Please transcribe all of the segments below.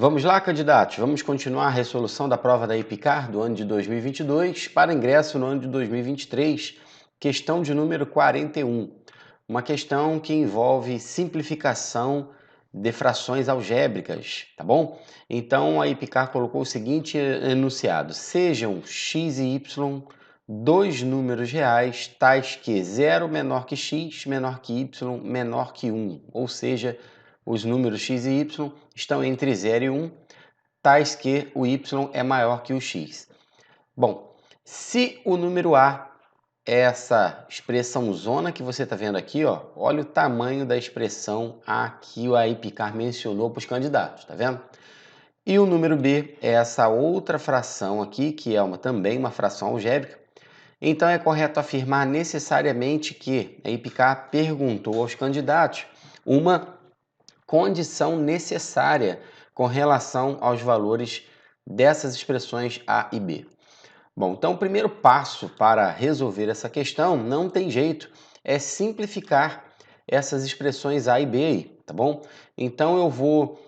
Vamos lá, candidatos. Vamos continuar a resolução da prova da EPICAR do ano de 2022 para ingresso no ano de 2023, questão de número 41. Uma questão que envolve simplificação de frações algébricas, tá bom? Então a EPICAR colocou o seguinte enunciado: sejam x e y dois números reais tais que 0 menor que x, menor que y, menor que 1, ou seja, os números x e y estão entre 0 e 1, tais que o y é maior que o x. Bom, se o número A é essa expressão zona que você está vendo aqui, ó, olha o tamanho da expressão A que a EPICAR mencionou para os candidatos, tá vendo? E o número B é essa outra fração aqui, que é também uma fração algébrica. Então é correto afirmar necessariamente que a EPICAR perguntou aos candidatos uma condição necessária com relação aos valores dessas expressões A e B. Bom, então o primeiro passo para resolver essa questão, não tem jeito, é simplificar essas expressões A e B aí, tá bom? Então eu vou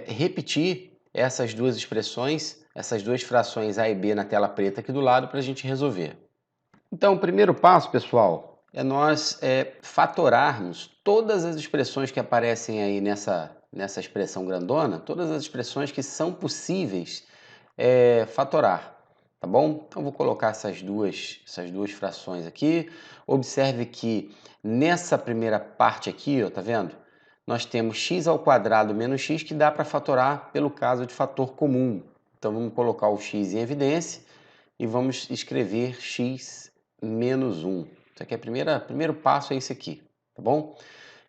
repetir essas duas expressões, essas duas frações A e B na tela preta aqui do lado para a gente resolver. Então o primeiro passo, pessoal, é nós fatorarmos todas as expressões que aparecem aí nessa expressão grandona, todas as expressões que são possíveis fatorar, tá bom? Então vou colocar essas duas frações aqui. Observe que nessa primeira parte aqui, ó, tá vendo? Nós temos x ao quadrado menos x que dá para fatorar pelo caso de fator comum. Então vamos colocar o x em evidência e vamos escrever x menos 1. Isso aqui é primeiro passo é esse aqui, tá bom?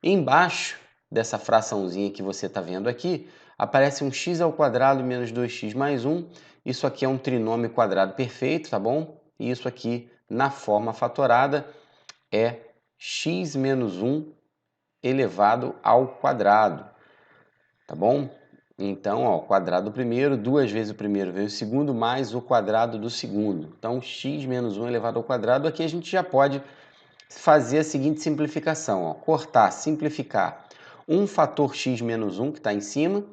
Embaixo dessa fraçãozinha que você está vendo aqui, aparece um x ao quadrado menos 2x mais 1. Isso aqui é um trinômio quadrado perfeito, tá bom? E isso aqui, na forma fatorada, é x menos 1 elevado ao quadrado, tá bom? Então, ó, o quadrado do primeiro, duas vezes o primeiro vezes o segundo, mais o quadrado do segundo. Então, x menos 1 elevado ao quadrado, aqui a gente já pode fazer a seguinte simplificação, ó, cortar, simplificar um fator x menos 1 que está em cima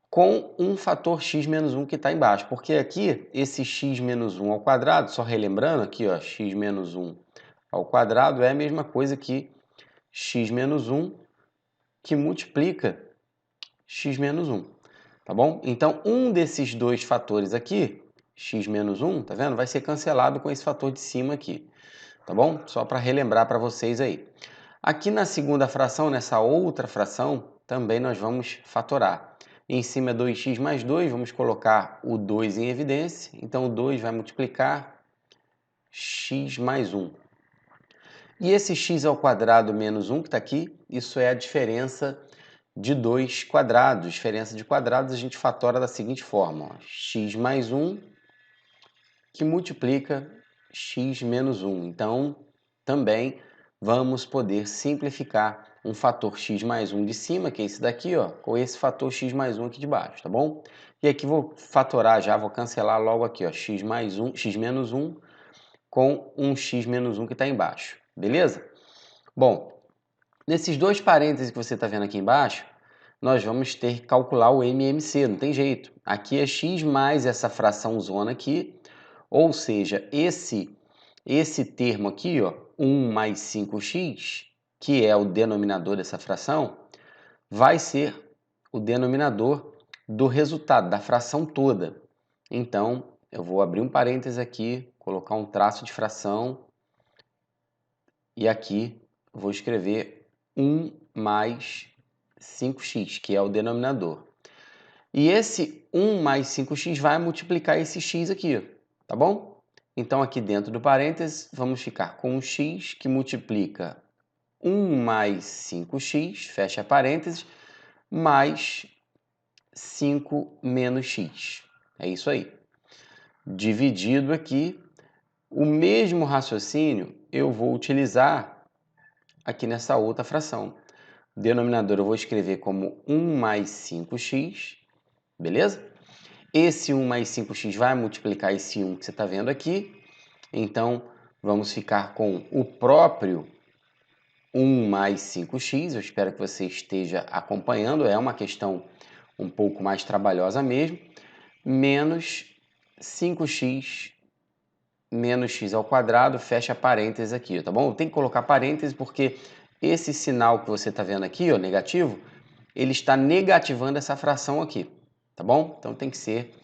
com um fator x menos 1 que está embaixo, porque aqui esse x menos 1 ao quadrado, só relembrando aqui, ó, x menos 1 ao quadrado é a mesma coisa que x menos 1 que multiplica x menos 1, tá bom? Então, um desses dois fatores aqui, x menos 1, tá vendo? Vai ser cancelado com esse fator de cima aqui, tá bom? Só para relembrar para vocês aí. Aqui na segunda fração, nessa outra fração, também nós vamos fatorar. Em cima é 2x mais 2, vamos colocar o 2 em evidência. Então, o 2 vai multiplicar x mais 1. E esse x ao quadrado menos 1 que está aqui, isso é a diferença de dois quadrados. Diferença de quadrados a gente fatora da seguinte forma, ó, x mais 1 que multiplica x menos 1. Então, também vamos poder simplificar um fator x mais 1 de cima, que é esse daqui, ó, com esse fator x mais 1 aqui de baixo, tá bom? E aqui vou fatorar já, vou cancelar logo aqui, ó, x mais 1, x menos 1 com um x menos 1 que está embaixo, beleza? Bom, nesses dois parênteses que você está vendo aqui embaixo, nós vamos ter que calcular o MMC, não tem jeito. Aqui é x mais essa fração zona aqui, ou seja, esse termo aqui, ó, 1 mais 5x, que é o denominador dessa fração, vai ser o denominador do resultado, da fração toda. Então, eu vou abrir um parênteses aqui, colocar um traço de fração, e aqui vou escrever 1 mais 5x, que é o denominador. E esse 1 mais 5x vai multiplicar esse x aqui, tá bom? Então, aqui dentro do parênteses, vamos ficar com um x que multiplica 1 mais 5x, fecha parênteses, mais 5 menos x. É isso aí. Dividido aqui, o mesmo raciocínio eu vou utilizar aqui nessa outra fração. O denominador eu vou escrever como 1 mais 5x, beleza? Esse 1 mais 5x vai multiplicar esse 1 que você está vendo aqui. Então, vamos ficar com o próprio 1 mais 5x. Eu espero que você esteja acompanhando. É uma questão um pouco mais trabalhosa mesmo, menos 5x menos x ao quadrado, fecha parênteses aqui, tá bom? Tem que colocar parênteses porque esse sinal que você está vendo aqui, ó, negativo, ele está negativando essa fração aqui, tá bom? Então tem que ser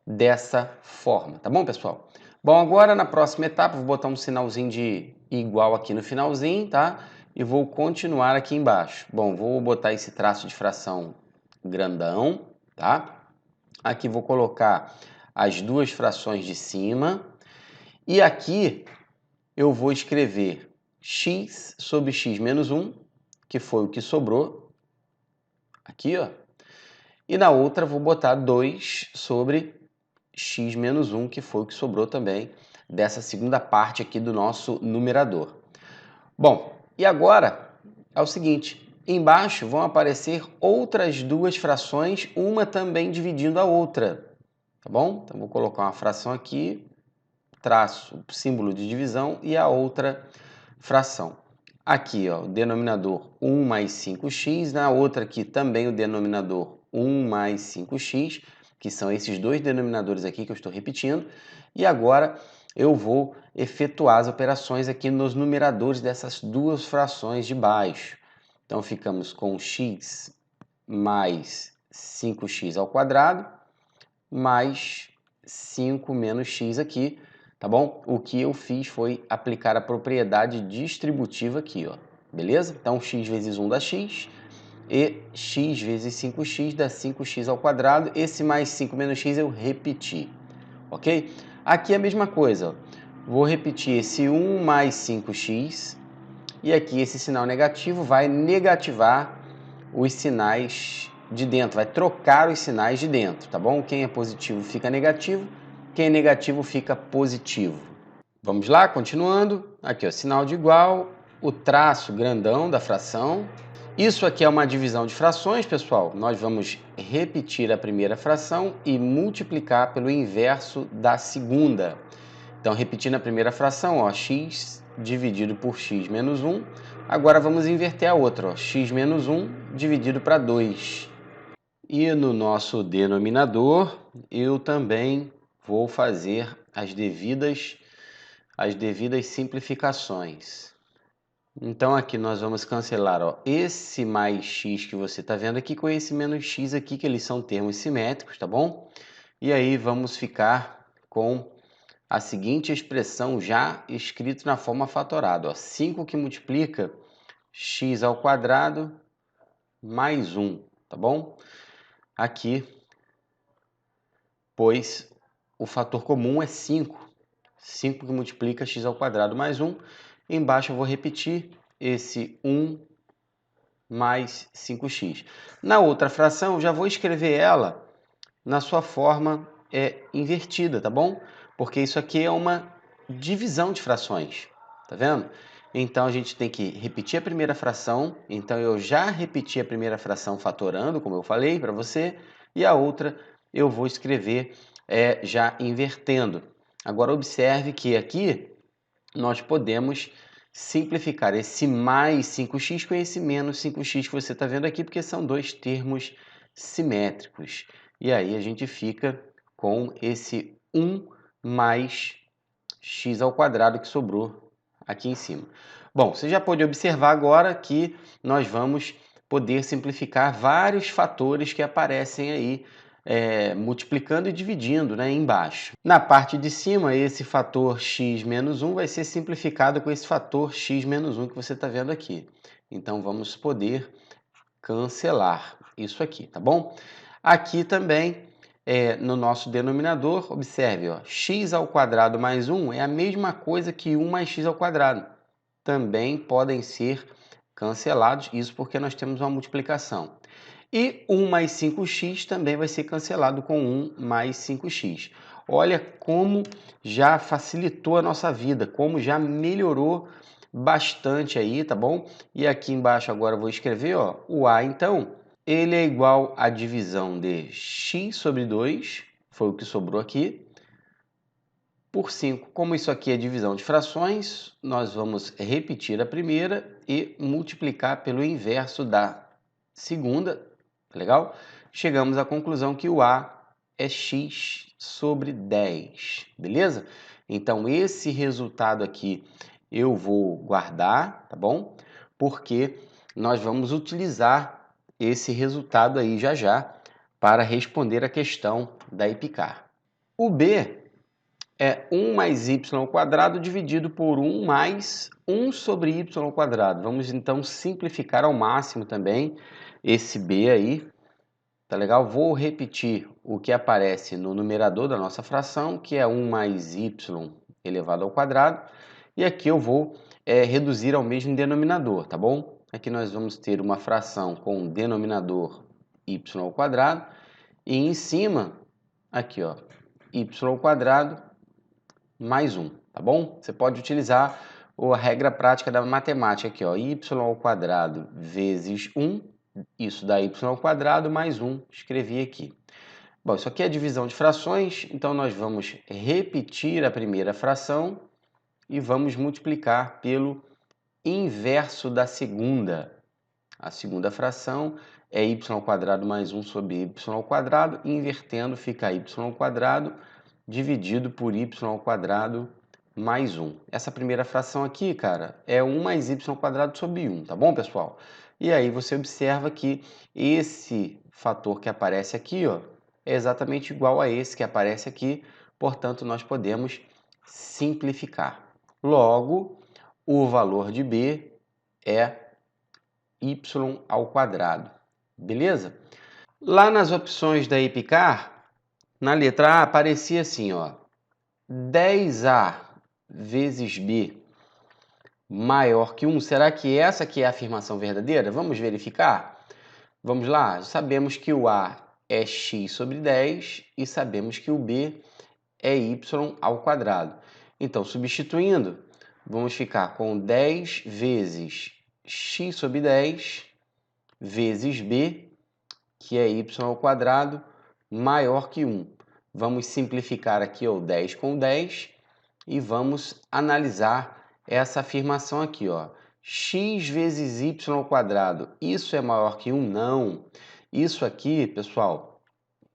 dessa forma, tá bom, pessoal? Bom, agora na próxima etapa, vou botar um sinalzinho de igual aqui no finalzinho, tá? E vou continuar aqui embaixo. Bom, vou botar esse traço de fração grandão, tá? Aqui vou colocar as duas frações de cima. E aqui eu vou escrever x sobre x menos 1, que foi o que sobrou. Aqui, ó. E na outra vou botar 2 sobre x menos 1, que foi o que sobrou também dessa segunda parte aqui do nosso numerador. Bom, e agora é o seguinte, embaixo vão aparecer outras duas frações, uma também dividindo a outra, tá bom? Então vou colocar uma fração aqui, traço o símbolo de divisão e a outra fração. Aqui, ó, o denominador 1 mais 5x, na outra aqui também o denominador 1 mais 5x, que são esses dois denominadores aqui que eu estou repetindo, e agora eu vou efetuar as operações aqui nos numeradores dessas duas frações de baixo. Então ficamos com x mais 5x ao quadrado, mais 5 menos x aqui, tá bom? O que eu fiz foi aplicar a propriedade distributiva aqui, ó, beleza? Então, x vezes 1 dá x, e x vezes 5x dá 5x ao quadrado. Esse mais 5 menos x eu repeti, ok? Aqui é a mesma coisa, ó. Vou repetir esse 1 mais 5x, e aqui esse sinal negativo vai negativar os sinais de dentro, vai trocar os sinais de dentro, tá bom? Quem é positivo fica negativo, quem é negativo fica positivo. Vamos lá, continuando. Aqui, ó, sinal de igual, o traço grandão da fração. Isso aqui é uma divisão de frações, pessoal. Nós vamos repetir a primeira fração e multiplicar pelo inverso da segunda. Então, repetindo a primeira fração, ó, x dividido por x menos 1. Agora vamos inverter a outra, ó, x menos 1 dividido para 2. E no nosso denominador, eu também vou fazer as devidas simplificações. Então, aqui nós vamos cancelar, ó, esse mais x que você está vendo aqui com esse menos x aqui, que eles são termos simétricos, tá bom? E aí vamos ficar com a seguinte expressão já escrita na forma fatorada, ó, 5 que multiplica x ao quadrado mais 1, tá bom? Aqui, pois o fator comum é 5. 5 que multiplica x ao quadrado mais 1. Embaixo eu vou repetir esse 1 mais 5x. Na outra fração, eu já vou escrever ela na sua forma invertida, tá bom? Porque isso aqui é uma divisão de frações, tá vendo? Então, a gente tem que repetir a primeira fração. Então, eu já repeti a primeira fração fatorando, como eu falei para você, e a outra eu vou escrever já invertendo. Agora, observe que aqui nós podemos simplificar esse mais 5x com esse menos 5x que você está vendo aqui, porque são dois termos simétricos. E aí a gente fica com esse 1 mais x ao quadrado que sobrou aqui em cima. Bom, você já pode observar agora que nós vamos poder simplificar vários fatores que aparecem aí multiplicando e dividindo, né, embaixo. Na parte de cima, esse fator x menos 1 vai ser simplificado com esse fator x menos 1 que você está vendo aqui. Então, vamos poder cancelar isso aqui, tá bom? Aqui também, no nosso denominador, observe, ó, x ao quadrado mais 1 é a mesma coisa que 1 mais x ao quadrado. Também podem ser cancelados, isso porque nós temos uma multiplicação. E 1 mais 5x também vai ser cancelado com 1 mais 5x. Olha como já facilitou a nossa vida, como já melhorou bastante aí, tá bom? E aqui embaixo agora eu vou escrever, ó, o a, então, ele é igual à divisão de x sobre 2, foi o que sobrou aqui, por 5. Como isso aqui é divisão de frações, nós vamos repetir a primeira e multiplicar pelo inverso da segunda. Legal? chegamos à conclusão que o A é x sobre 10, beleza? Então, esse resultado aqui eu vou guardar, tá bom? Porque nós vamos utilizar esse resultado aí já para responder a questão da EPICAR. O B é 1 mais y ao quadrado dividido por 1 mais 1 sobre y ao quadrado. Vamos então simplificar ao máximo também esse B aí. Tá legal? Vou repetir o que aparece no numerador da nossa fração, que é 1 mais y elevado ao quadrado. E aqui eu vou reduzir ao mesmo denominador, tá bom? Aqui nós vamos ter uma fração com o denominador y ao quadrado. E em cima, aqui ó, y ao quadrado mais 1, tá bom? Você pode utilizar a regra prática da matemática aqui, ó, y ao quadrado vezes 1, isso dá y ao quadrado mais 1, escrevi aqui. Bom, isso aqui é divisão de frações, então nós vamos repetir a primeira fração e vamos multiplicar pelo inverso da segunda. A segunda fração é y ao quadrado mais 1 sobre y ao quadrado, invertendo fica y ao quadrado dividido por y ao quadrado mais 1. Essa primeira fração aqui, cara, é 1 mais y ao quadrado sobre 1, tá bom, pessoal? E aí você observa que esse fator que aparece aqui, ó, é exatamente igual a esse que aparece aqui, portanto, nós podemos simplificar. Logo, o valor de B é y ao quadrado, beleza? Lá nas opções da EPICAR, na letra A aparecia assim, ó, 10A vezes B maior que 1. Será que essa aqui é a afirmação verdadeira? Vamos verificar? Vamos lá? Sabemos que o A é x sobre 10 e sabemos que o B é y ao quadrado. Então, substituindo, vamos ficar com 10 vezes x sobre 10 vezes B, que é y ao quadrado, maior que 1. Vamos simplificar aqui o 10 com 10 e vamos analisar essa afirmação aqui, ó. X vezes y ao quadrado, isso é maior que 1? Não. Isso aqui, pessoal,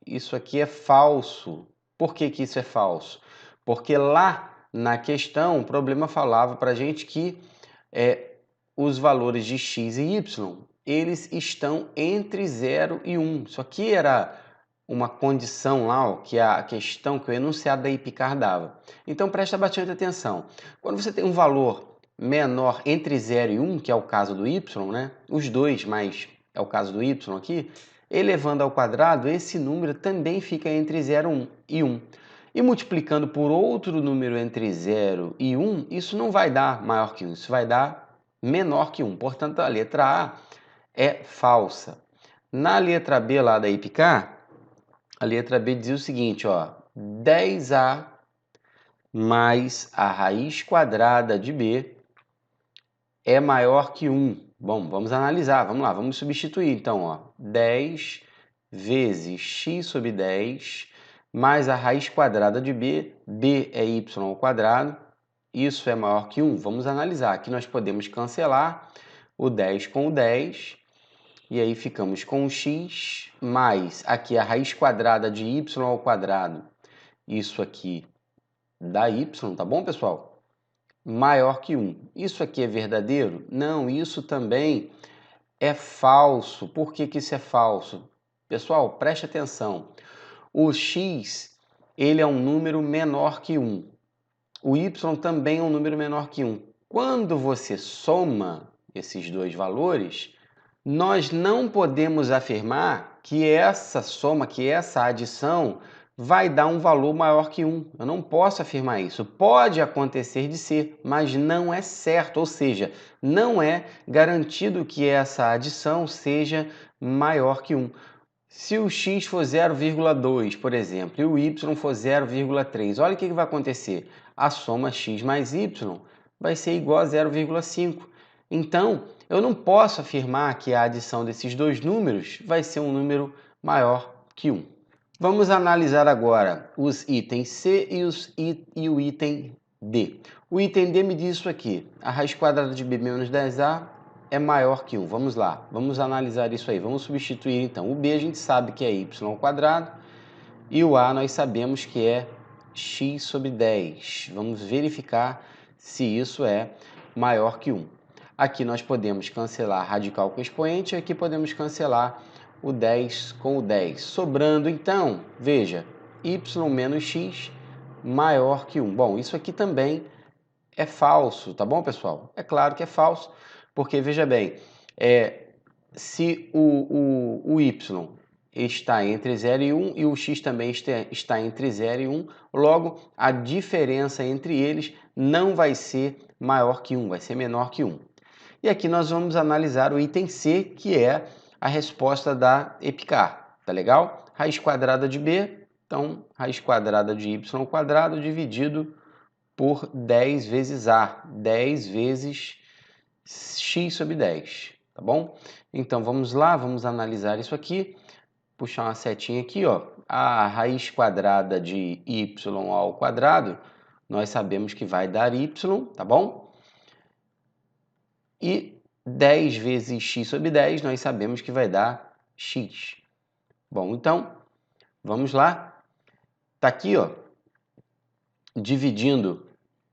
isso aqui é falso. Por que que isso é falso? Porque lá na questão, o problema falava para a gente que os valores de x e y, eles estão entre 0 e 1. Isso aqui era uma condição lá, ó, que a questão, que o enunciado da EPICAR dava. Então, presta bastante atenção. Quando você tem um valor menor entre 0 e 1, que é o caso do y, né? Os dois, mas é o caso do y aqui, elevando ao quadrado, esse número também fica entre 0 e 1. E multiplicando por outro número entre 0 e 1, isso não vai dar maior que 1, isso vai dar menor que 1. Portanto, a letra A é falsa. Na letra B lá da EPICAR, a letra B diz o seguinte, ó, 10A mais a raiz quadrada de B é maior que 1. Bom, vamos analisar, vamos lá, vamos substituir. Então, ó, 10 vezes x sobre 10 mais a raiz quadrada de B, B é y ao quadrado, isso é maior que 1. Vamos analisar, aqui nós podemos cancelar o 10 com o 10, e aí ficamos com o x mais aqui a raiz quadrada de y ao quadrado, isso aqui dá y, tá bom, pessoal? Maior que 1. Isso aqui é verdadeiro? Não, isso também é falso. Por que que isso é falso? Pessoal, preste atenção. O x, ele é um número menor que 1. O y também é um número menor que 1. Quando você soma esses dois valores, nós não podemos afirmar que essa soma, que essa adição vai dar um valor maior que 1. Eu não posso afirmar isso. Pode acontecer de ser, mas não é certo. Ou seja, não é garantido que essa adição seja maior que 1. Se o x for 0,2, por exemplo, e o y for 0,3, olha o que vai acontecer. A soma x mais y vai ser igual a 0,5. Então, eu não posso afirmar que a adição desses dois números vai ser um número maior que 1. Vamos analisar agora os itens C e o item D. O item D me diz isso aqui. A raiz quadrada de B menos 10A é maior que 1. Vamos lá, vamos analisar isso aí. Vamos substituir então. O b a gente sabe que é y² e o a nós sabemos que é x sobre 10. Vamos verificar se isso é maior que 1. Aqui nós podemos cancelar radical com expoente, aqui podemos cancelar o 10 com o 10. Sobrando então, veja, y menos x maior que 1. Bom, isso aqui também é falso, tá bom, pessoal? É claro que é falso, porque, veja bem, se o y está entre 0 e 1 e o x também está entre 0 e 1, logo, a diferença entre eles não vai ser maior que 1, vai ser menor que 1. E aqui nós vamos analisar o item C, que é a resposta da EPICAR, tá legal? Raiz quadrada de b, então, raiz quadrada de y² dividido por 10 vezes a, 10 vezes x sobre 10, tá bom? Então, vamos lá, vamos analisar isso aqui. Puxar uma setinha aqui, ó. A raiz quadrada de y ao quadrado, nós sabemos que vai dar y, tá bom? E 10 vezes x sobre 10, nós sabemos que vai dar x. Bom, então, vamos lá. Tá aqui, ó, dividindo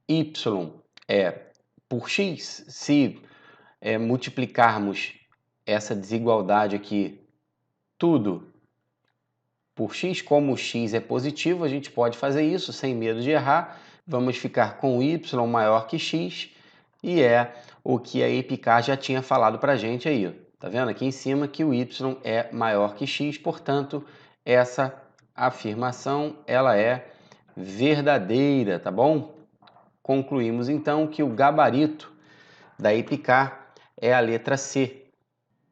y por x, se multiplicarmos essa desigualdade aqui, tudo por x, como o x é positivo, a gente pode fazer isso sem medo de errar. Vamos ficar com y maior que x, e é o que a EPICAR já tinha falado para a gente aí. Ó. Tá vendo aqui em cima que o y é maior que x, portanto, essa afirmação ela é verdadeira, tá bom? Concluímos então que o gabarito da EPICAR é a letra C.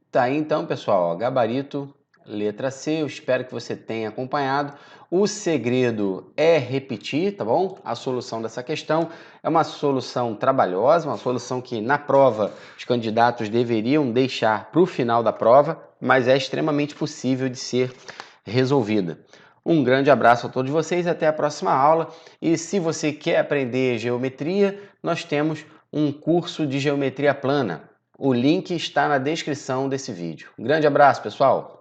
Tá aí então, pessoal, ó, gabarito, letra C. Eu espero que você tenha acompanhado. O segredo é repetir, tá bom? A solução dessa questão é uma solução trabalhosa, uma solução que na prova os candidatos deveriam deixar para o final da prova, mas é extremamente possível de ser resolvida. Um grande abraço a todos vocês e até a próxima aula. E se você quer aprender geometria, nós temos um curso de geometria plana. O link está na descrição desse vídeo. Um grande abraço, pessoal!